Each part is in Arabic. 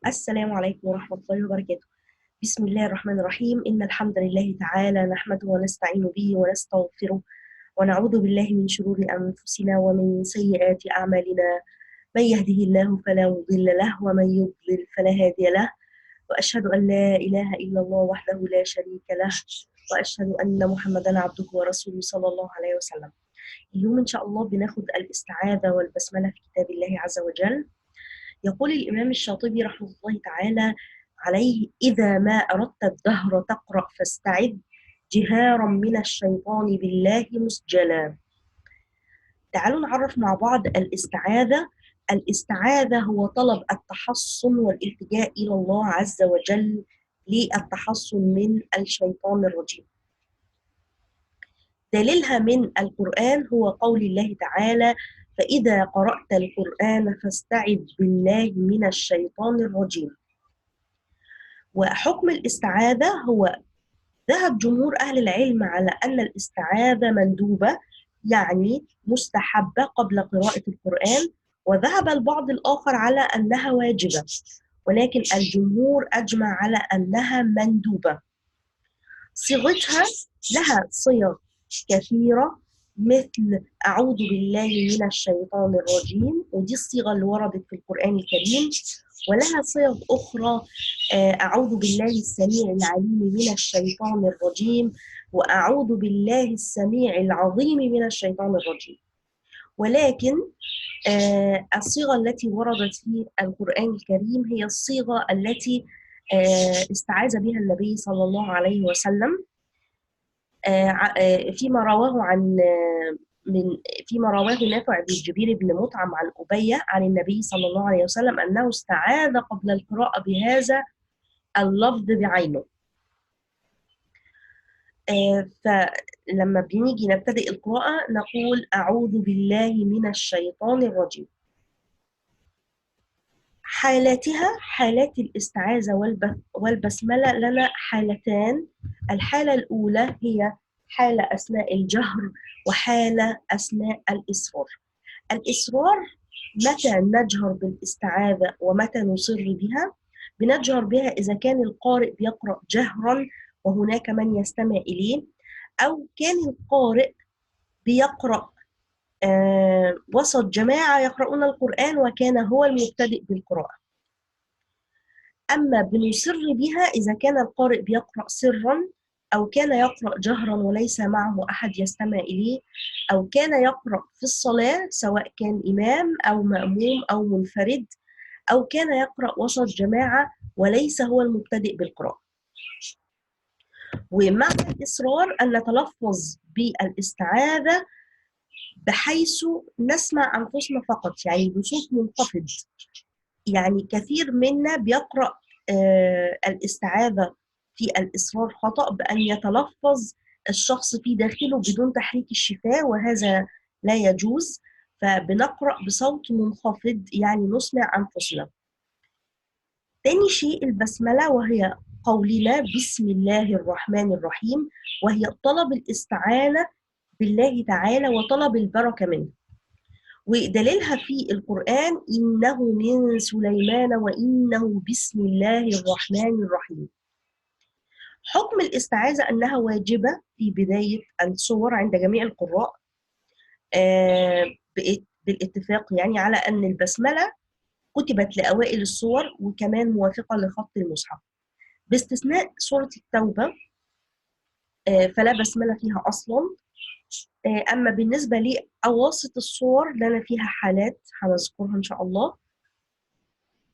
السلام عليكم ورحمة الله وبركاته. بسم الله الرحمن الرحيم. إن الحمد لله تعالى نحمده ونستعين به ونستغفره ونعوذ بالله من شرور أنفسنا ومن سيئات أعمالنا. من يهده الله فلا مضل له ومن يضلل فلا هادي له، وأشهد أن لا إله إلا الله وحده لا شريك له، وأشهد أن محمدا عبده ورسوله صلى الله عليه وسلم. اليوم إن شاء الله بناخد الاستعاذة والبسملة في كتاب الله عز وجل. يقول الإمام الشاطبي رحمه الله تعالى عليه: إذا ما أردت الدهر تقرأ فاستعذ جهارا من الشيطان بالله مسجلا. تعالوا نعرف مع بعض الاستعاذة. الاستعاذة هو طلب التحصن والالتجاء إلى الله عز وجل للتحصن من الشيطان الرجيم. دليلها من القرآن هو قول الله تعالى: فإذا قرأت القرآن فاستعذ بالله من الشيطان الرجيم. وحكم الاستعاذة هو ذهب جمهور أهل العلم على أن الاستعاذة مندوبة، يعني مستحبة قبل قراءة القرآن، وذهب البعض الآخر على أنها واجبة، ولكن الجمهور أجمع على أنها مندوبة. صيغتها لها صيغ كثيرة، مثل أعوذ بالله من الشيطان الرجيم، ودي الصيغة اللي وردت في القرآن الكريم، ولها صيغ أخرى: أعوذ بالله السميع العليم من الشيطان الرجيم، وأعوذ بالله السميع العظيم من الشيطان الرجيم. ولكن الصيغة التي وردت في القرآن الكريم هي الصيغة التي استعاذ بها النبي صلى الله عليه وسلم، فيما رواه عن فيما رواه نافع بن جبير بن مطعم عن أبية عن النبي صلى الله عليه وسلم أنه استعاذ قبل القراءة بهذا اللفظ بعينه. فلما بنيجي نبتدئ القراءة نقول: أعوذ بالله من الشيطان الرجيم. حالاتها، حالات الاستعاذة والبسملة لنا حالتان. الحالة الأولى هي حالة أثناء الجهر، وحالة أثناء الإصرار. الإصرار متى نجهر بالاستعاذة ومتى نصر بها. بنجهر بها إذا كان القارئ بيقرأ جهرا وهناك من يستمع إليه، أو كان القارئ بيقرأ وسط جماعة يقرؤون القرآن وكان هو المبتدئ بالقراءة. أما بنصر بها إذا كان القارئ بيقرأ سرا، أو كان يقرأ جهرا وليس معه أحد يستمع إليه، أو كان يقرأ في الصلاة سواء كان إمام أو مأموم أو منفرد، أو كان يقرأ وسط جماعة وليس هو المبتدئ بالقراءة. ومع الإصرار أن نتلفظ بالاستعاذة بحيث نسمع أنفسنا فقط، يعني بصوت منخفض. يعني كثير منا بيقرأ الاستعاذة في الإصرار خطأ، بأن يتلفظ الشخص في داخله بدون تحريك الشفاه، وهذا لا يجوز. فبنقرأ بصوت منخفض، يعني نسمع أنفسنا. تاني شيء البسملة، وهي قولنا بسم الله الرحمن الرحيم، وهي طلب الاستعانة بالله تعالى وطلب البركة منه. ودليلها في القرآن: إنه من سليمان وإنه بسم الله الرحمن الرحيم. حكم الاستعاذة أنها واجبة في بداية السور عند جميع القراء بالاتفاق، يعني على أن البسملة كتبت لأوائل السور وكمان موافقة لخط المصحف، باستثناء سورة التوبة فلا بسملة فيها أصلا. أما بالنسبة لأواسط الصور لنا فيها حالات هنذكرها إن شاء الله.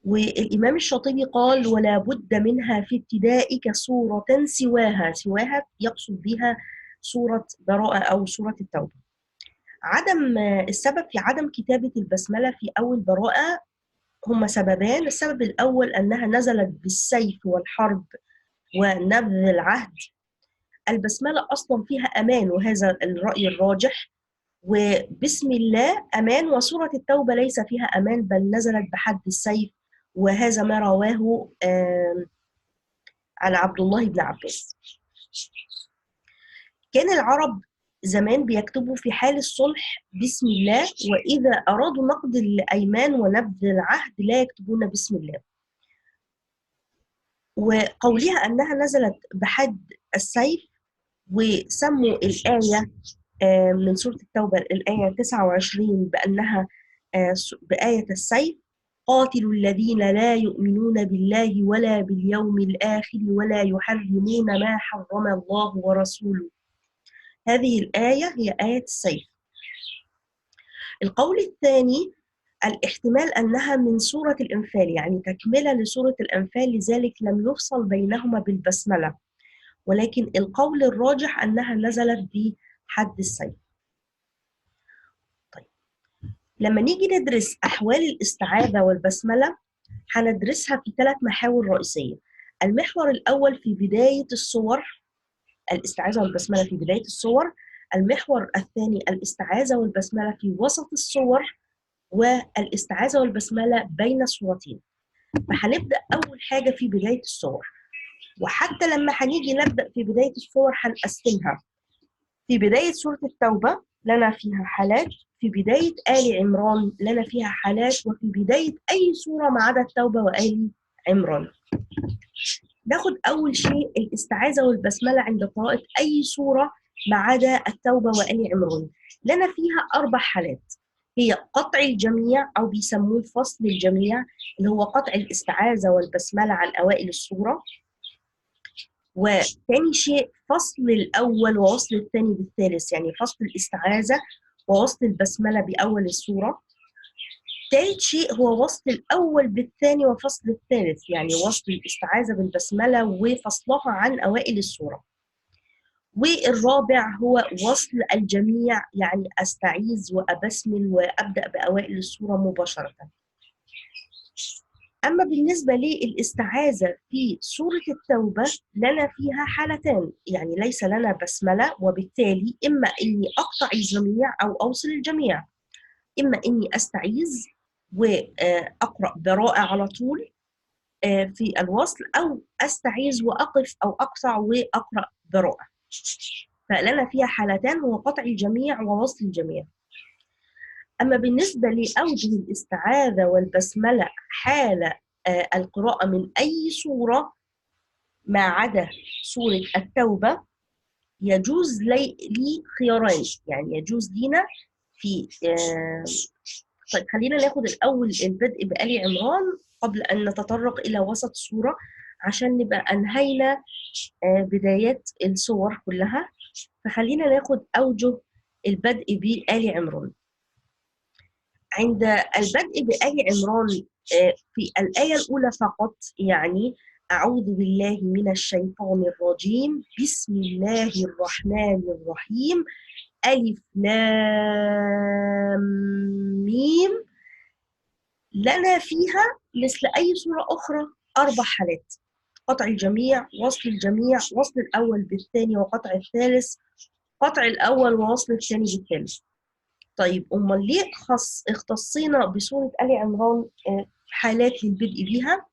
والإمام الشاطبي قال: ولا بد منها في ابتدائك سورة سواها. سواها يقصد بها سورة براءة أو سورة التوبة. السبب في عدم كتابة البسملة في أول براءة هما سببان. السبب الأول أنها نزلت بالسيف والحرب ونبذ العهد. البسملة أصلا فيها أمان، وهذا الرأي الراجح، وبسم الله أمان. وسورة التوبة ليس فيها أمان، بل نزلت بحد السيف، وهذا ما رواه عن عبد الله بن عباس. كان العرب زمان بيكتبوا في حال الصلح بسم الله، وإذا أرادوا نقض الأيمان ونبذ العهد لا يكتبون بسم الله. وقولها أنها نزلت بحد السيف، وسموا الآية من سورة التوبة الآية 29 بأنها بآية السيف: قاتلوا الذين لا يؤمنون بالله ولا باليوم الآخر ولا يحرمون ما حرم الله ورسوله. هذه الآية هي آية السيف. القول الثاني الاحتمال أنها من سورة الأنفال، يعني تكملة لسورة الأنفال، لذلك لم يفصل بينهما بالبسملة، ولكن القول الراجح أنها نزلت بحد السيف. طيب، لما نيجي ندرس أحوال الاستعاذة والبسملة هندرسها في 3 محاور رئيسية. المحور الأول في بداية السور، الاستعاذة والبسملة في بداية السور. المحور الثاني الاستعاذة والبسملة في وسط السور، والاستعاذة والبسملة بين السورتين. فهنبدأ أول حاجة في بداية السور، وحتى لما هنيجي نبدأ في بداية السور هنقسمها. في بداية سورة التوبة لنا فيها حالات، في بداية آل عمران لنا فيها حالات، وفي بداية أي سورة ما عدا التوبة وآل عمران. ناخد أول شيء الاستعاذة والبسملة عند قراءة أي سورة ما عدا التوبة وآل عمران. لنا فيها 4 حالات، هي قطع الجميع أو بيسموه فصل الجميع، اللي هو قطع الاستعاذة والبسملة عن أوائل السورة. وثاني شيء فصل الأول ووصل الثاني بالثالث، يعني فصل الاستعاذة ووصل البسملة بأول السورة. ثالث شيء هو وصل الأول بالثاني وفصل الثالث، يعني وصل الاستعاذة بالبسملة وفصلها عن أوائل السورة. والرابع هو وصل الجميع، يعني أستعيذ وأبسمل وأبدأ بأوائل السورة مباشرة. أما بالنسبة للاستعاذة في سورة التوبة لنا فيها حالتان، يعني ليس لنا بسملة، وبالتالي إما إني أقطع الجميع أو أوصل الجميع، إما إني أستعيذ وأقرأ براءة على طول في الوصل، أو أستعيذ وأقف أو أقطع وأقرأ براءة. فلنا فيها حالتان، هو قطع الجميع ووصل الجميع. أما بالنسبة لأوجه الاستعاذة والبسملة حال القراءة من أي سورة ما عدا سورة التوبة، يجوز لي خيارين، يعني يجوز لينا في طيب خلينا ناخد الأول البدء بآل عمران قبل أن نتطرق إلى وسط السورة، عشان نبقى أنهينا بدايات السور كلها. فخلينا ناخد أوجه البدء بآل عمران. عند البدء بآل عمران في الآية الأولى فقط، يعني أعوذ بالله من الشيطان الرجيم بسم الله الرحمن الرحيم ألف لام ميم، لنا فيها مثل أي سورة أخرى 4 حالات: قطع الجميع، وصل الجميع، وصل الأول بالثاني وقطع الثالث، قطع الأول ووصل الثاني بالثالث. طيب أمال ليه اختصينا بسورة آل عمران حالات للبدء بيها؟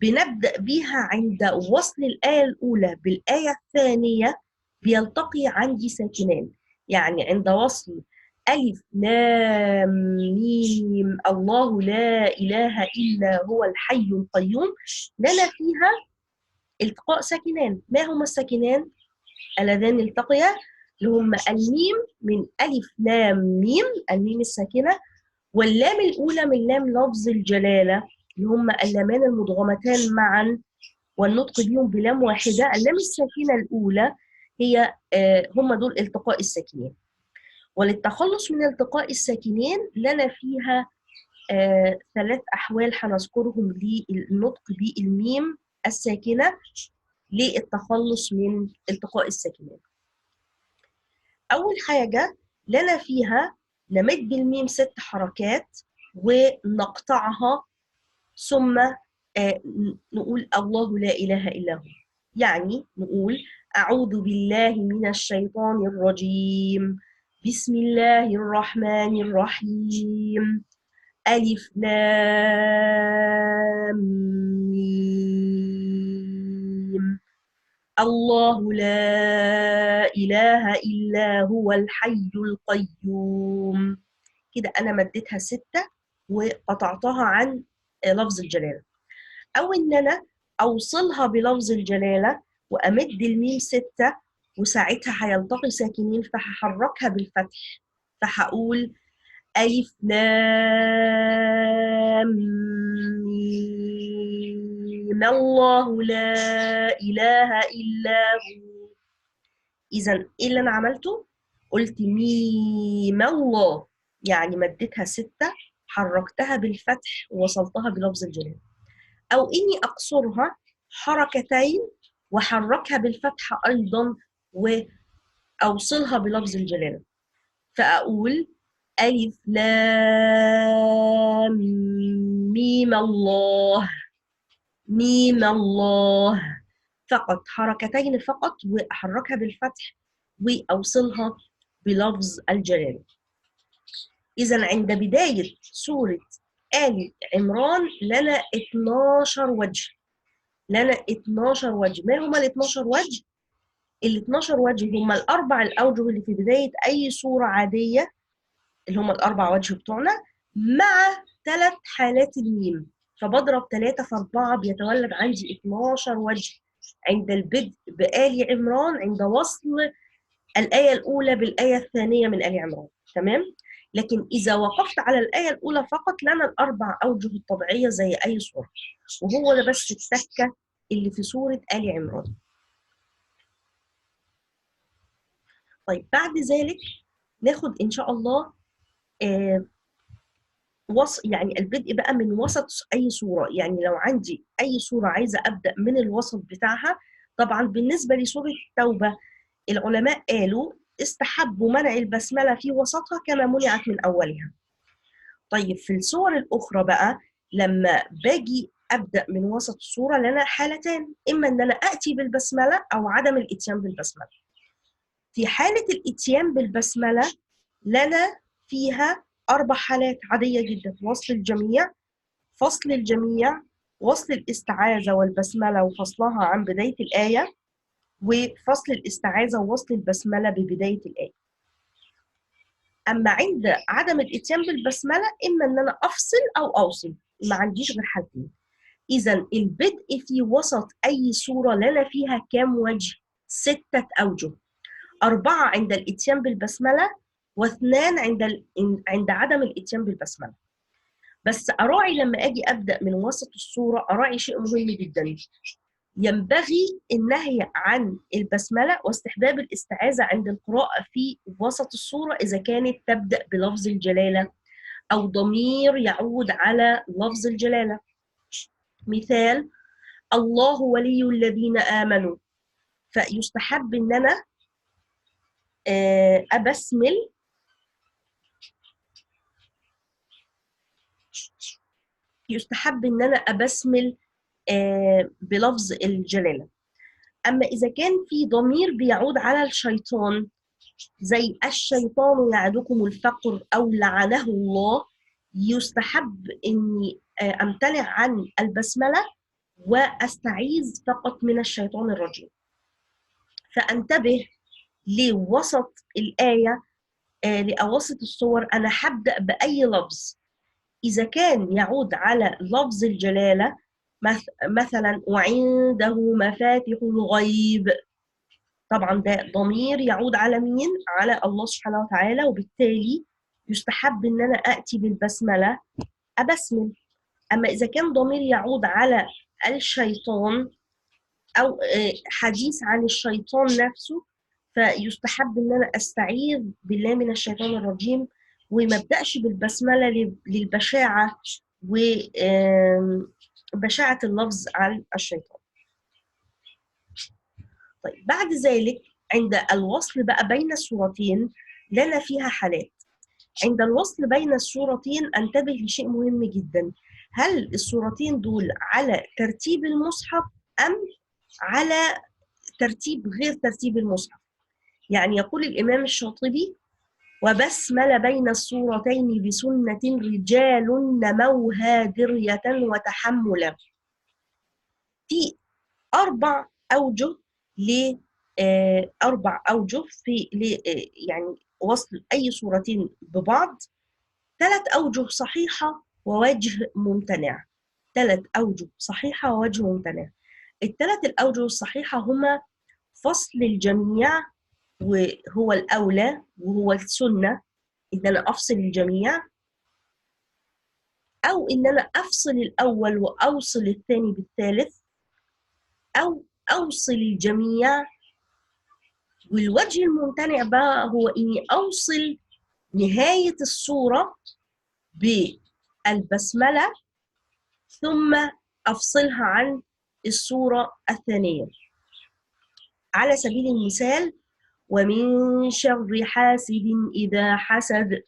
بنبدأ بيها عند وصل الآية الأولى بالآية الثانية بيلتقي عندي ساكنان، يعني عند وصل ألف لام ميم الله لا إله إلا هو الحي القيوم لنا فيها التقاء ساكنان. ما هما الساكنان اللذان التقيا؟ اللي هما الميم من ألف لام ميم، الميم الساكنة، واللام الأولى من لام لفظ الجلالة، اللي هما اللامان المدغمتان معا والنطق بهم بلام واحدة. اللام الساكنة الأولى هي هما دول التقاء الساكنين. وللتخلص من التقاء الساكنين لنا فيها 3 أحوال هنذكرهم للنطق بالميم الساكنة للتخلص من التقاء الساكنين. أول حاجة لنا فيها نمد الميم 6 حركات ونقطعها، ثم نقول الله لا إله إلا هو، يعني نقول أعوذ بالله من الشيطان الرجيم بسم الله الرحمن الرحيم ألف لام ميم الله لا إله إلا هو الحي القيوم. كده أنا مديتها 6 وقطعتها عن لفظ الجلالة. أو إن أنا أوصلها بلفظ الجلالة وأمد الميم 6 وساعتها هيلتقي ساكنين فهحركها بالفتح، فهقول ألف لام ميم الله لا إله إلا هو. إذا إيه اللي أنا عملته؟ قلت ميم الله، يعني مديتها 6 حركتها بالفتح ووصلتها بلفظ الجلالة. أو إني أقصرها حركتين وحركها بالفتحة أيضا وأوصلها بلفظ الجلالة، فأقول ألف لام ميم الله، ميم الله، فقط حركتين فقط وأحركها بالفتح وأوصلها بلفظ الجلالة. إذا عند بداية سورة آل عمران لنا 12 وجه، لنا 12 وجه. ما هما ال 12 وجه؟ ال 12 وجه هما الأربع الأوجه اللي في بداية أي سورة عادية، اللي هما الأربع وجه بتوعنا، مع 3 حالات الميم، فبضرب 3 في 4 بيتولد عندي 12 وجه عند البدء بآل عمران، عند وصل الآية الأولى بالآية الثانية من آل عمران، تمام؟ لكن إذا وقفت على الآية الأولى فقط لنا الأربع أوجه الطبيعية زي أي سورة، وهو ده بس التكة اللي في سورة آل عمران. طيب بعد ذلك ناخد إن شاء الله يعني البدء بقى من وسط أي سورة. يعني لو عندي أي سورة عايزة أبدأ من الوسط بتاعها، طبعا بالنسبة لسورة التوبة العلماء قالوا استحبوا منع البسملة في وسطها كما منعت من أولها. طيب في السور الأخرى بقى لما باجي أبدأ من وسط السورة لنا حالتين، إما إن أنا أتي بالبسملة أو عدم الإتيان بالبسملة. في حالة الإتيان بالبسملة لنا فيها 4 حالات عادية جدا: وصل الجميع، فصل الجميع، وصل الاستعاذة والبسملة وفصلها عن بداية الآية، وفصل الاستعاذة ووصل البسملة ببداية الآية. أما عند عدم الإتيان بالبسملة إما إن أنا أفصل أو أوصل، ما عنديش غير حالتين. إذا البدء في وسط أي سورة لنا فيها كام وجه؟ 6 أوجه: 4 عند الإتيان بالبسملة، و2 عند عدم الإتيان بالبسملة. بس أراعي لما أجي أبدأ من وسط السورة أراعي شيء مهم جدا: ينبغي النهي عن البسملة واستحباب الاستعاذة عند القراءة في وسط السورة إذا كانت تبدأ بلفظ الجلالة أو ضمير يعود على لفظ الجلالة. مثال: الله ولي الذين آمنوا، فيستحب إن أنا أبسمل يستحب إن أنا أبسمل بلفظ الجلالة. أما إذا كان في ضمير بيعود على الشيطان زي الشيطان يعدكم الفقر أو لعنه الله، يستحب إني أمتنع عن البسملة وأستعيذ فقط من الشيطان الرجيم. فأنتبه لوسط الآية، لأواسط الصور أنا هبدأ بأي لفظ إذا كان يعود على لفظ الجلالة، مثلا وعنده مفاتح الغيب، طبعا ده ضمير يعود على مين؟ على الله سبحانه وتعالى، وبالتالي يستحب ان انا اتي بالبسمله ابسمل. اما اذا كان ضمير يعود على الشيطان او حديث عن الشيطان نفسه، فيستحب ان انا استعيذ بالله من الشيطان الرجيم وما ابداش بالبسمله للبشاعه وبشاعه اللفظ عن الشيطان. طيب بعد ذلك عند الوصل بقى بين السورتين لنا فيها حالات. عند الوصل بين السورتين انتبه لشيء مهم جدا: هل السورتين دول على ترتيب المصحف أم على ترتيب غير ترتيب المصحف؟ يعني يقول الإمام الشاطبي: وبسمل بين السورتين بسنة رجال نموها درية وتحملا. في 4 أوجه أربع أوجه في يعني وصل أي صورتين ببعض: 3 أوجه صحيحة ووجه ممتنع. ثلاث أوجه صحيحة ووجه ممتنع. الثلاث الأوجه الصحيحة هما فصل الجميع، وهو الأولى وهو السنة إن أنا أفصل الجميع، أو إن أنا أفصل الأول وأوصل الثاني بالثالث، أو أوصل الجميع. والوجه الممتنع بقى هو إني أوصل نهاية السورة بالبسملة ثم أفصلها عن السورة الثانية. على سبيل المثال: ومن شر حاسد إذا حسد،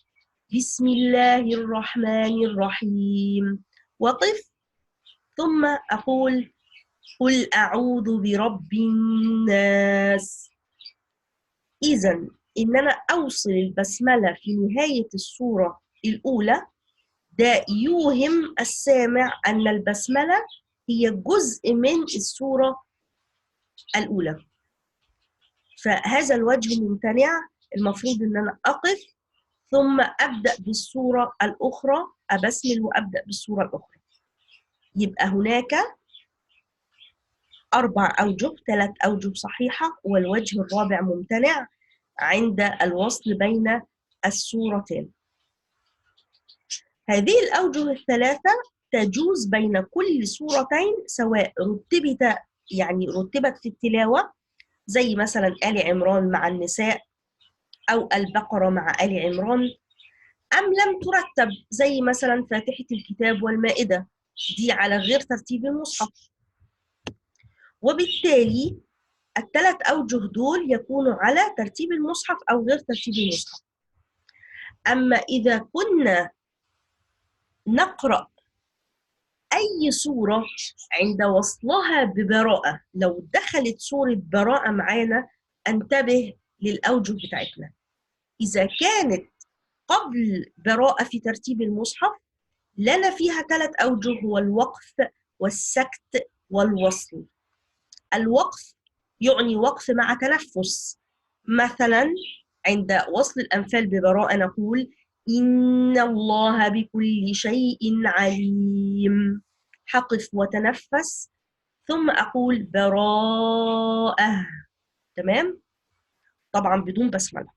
بسم الله الرحمن الرحيم، وقف ثم أقول قل أعوذ برب الناس. إذن إن أنا أوصل البسملة في نهاية السورة الأولى ده يوهم السامع أن البسملة هي جزء من السورة الأولى، فهذا الوجه ممتنع. المفروض إن أنا أقف ثم أبدأ بالسورة الأخرى، أبسمل وأبدأ بالسورة الأخرى. يبقى هناك 4 أوجه، 3 أوجه صحيحة والوجه الرابع ممتنع عند الوصل بين السورتين. هذه الأوجه الثلاثة تجوز بين كل سورتين، سواء رتبت في التلاوة زي مثلا آل عمران مع النساء، أو البقرة مع آل عمران، أم لم ترتب زي مثلا فاتحة الكتاب والمائدة، دي على غير ترتيب المصحف. وبالتالي الثلاث أوجه دول يكونوا على ترتيب المصحف أو غير ترتيب المصحف. أما إذا كنا نقرأ أي سورة عند وصلها ببراءة، لو دخلت سورة براءة معانا انتبه للأوجه بتاعتنا. إذا كانت قبل براءة في ترتيب المصحف لنا فيها 3 أوجه، هو الوقف والسكت والوصل. الوقف يعني وقف مع تنفس، مثلا عند وصل الأنفال ببراءة نقول إن الله بكل شيء عليم، حقف وتنفس ثم أقول براءة، تمام؟ طبعا بدون بسملة.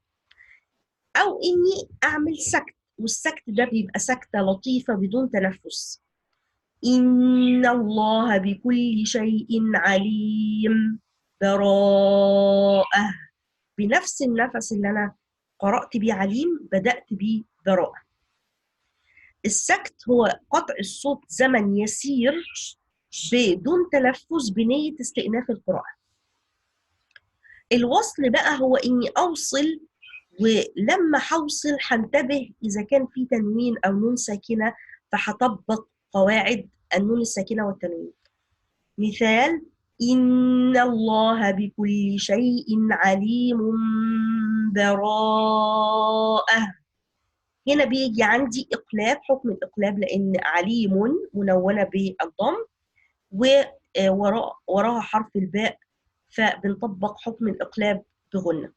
أو إني أعمل سكت، والسكت ده بيبقى سكتة لطيفة بدون تنفس، إن الله بكل شيء عليم براءة، بنفس النفس اللي أنا قرأت بيه عليم بدأت بيه براءة. السكت هو قطع الصوت زمن يسير بدون تنفس بنية استئناف القراءة. الوصل بقى هو إني أوصل، ولما هوصل هنتبه إذا كان في تنوين أو نون ساكنة، فهطبق قواعد النون الساكنة والتنوين. مثال: إن الله بكل شيء عليم براءة، هنا بيجي عندي إقلاب، حكم الإقلاب لأن عليم منونة بالضم ووراها حرف الباء، فبنطبق حكم الإقلاب بغنة.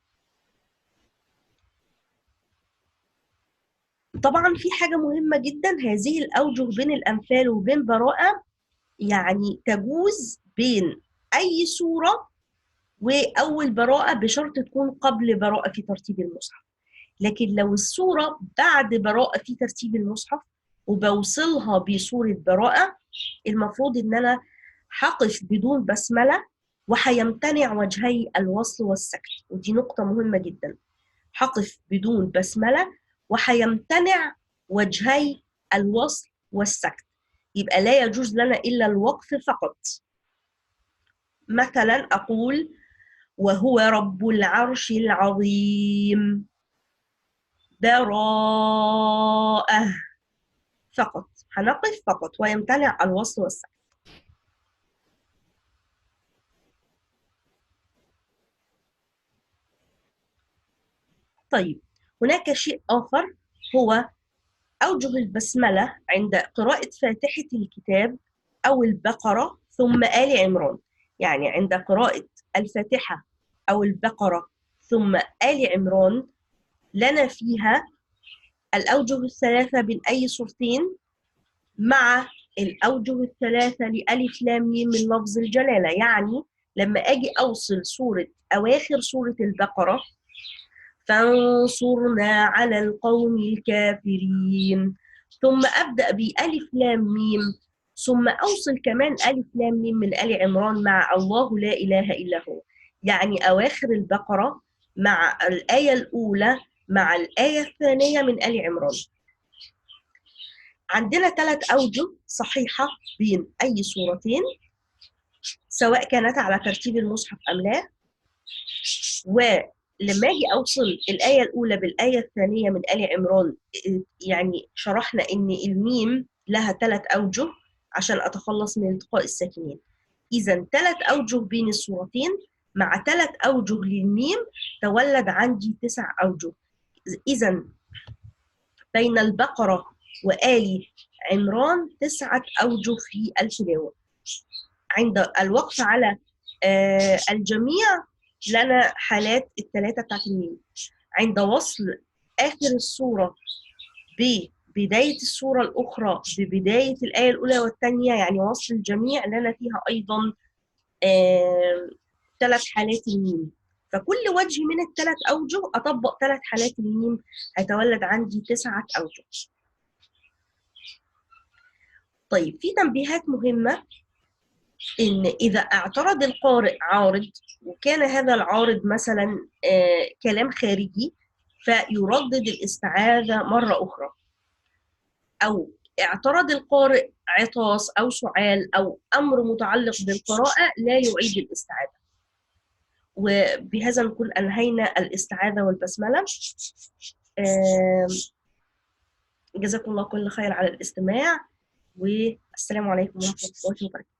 طبعا في حاجة مهمة جدا، هذه الأوجه بين الأنفال وبين براءة يعني تجوز بين أي سورة وأول براءة بشرط تكون قبل براءة في ترتيب المصحف. لكن لو السورة بعد براءة في ترتيب المصحف وبوصلها بسورة براءة، المفروض إن أنا هقف بدون بسملة وهيمتنع وجهي الوصل والسكت، ودي نقطة مهمة جدا. هقف بدون بسملة وهيمتنع وجهي الوصل والسكت، يبقى لا يجوز لنا إلا الوقف فقط. مثلا أقول وهو رب العرش العظيم براءة، فقط هنقف فقط ويمتنع الوصل والسكت. طيب هناك شيء آخر، هو أوجه البسملة عند قراءة فاتحة الكتاب أو البقرة ثم آل عمران. يعني عند قراءة الفاتحة أو البقرة ثم آل عمران لنا فيها الأوجه الثلاثة بين أي سورتين مع الأوجه الثلاثة لألف لام ميم من لفظ الجلالة. يعني لما أجي أوصل أواخر سورة البقرة، فانصرنا على القوم الكافرين، ثم أبدأ بألف لام ميم، ثم أوصل كمان ألف لام ميم من آل عمران مع الله لا إله إلا هو. يعني أواخر البقرة مع الآية الأولى مع الآية الثانية من آل عمران. عندنا 3 أوجه صحيحة بين أي سورتين، سواء كانت على ترتيب المصحف أم لا. ولما أجي أوصل الآية الأولى بالآية الثانية من آل عمران، يعني شرحنا إن الميم لها 3 أوجه عشان أتخلص من التقاء الساكنين. إذا 3 أوجه بين السورتين مع 3 أوجه للميم تولد عندي 9 أوجه. إذا بين البقرة وآل عمران 9 أوجه في التلاوة. عند الوقف على الجميع لنا حالات ال3 بتاعت الميم. عند وصل آخر السورة ببداية السورة الأخرى ببداية الآية الأولى والثانية، يعني وصل الجميع لنا فيها أيضا 3 حالات الميم. فكل وجه من ال3 أوجه أطبق 3 حالات الميم، هيتولد عندي 9 أوجه. طيب في تنبيهات مهمة، إن إذا اعترض القارئ عارض وكان هذا العارض مثلا كلام خارجي، فيردد الاستعاذة مرة أخرى. أو اعترض القارئ عطاس أو سعال أو أمر متعلق بالقراءة، لا يعيد الاستعاذة. وبهذا نكون أنهينا الاستعاذة والبسملة. جزاكم الله كل خير على الاستماع، والسلام عليكم ورحمة الله وبركاته.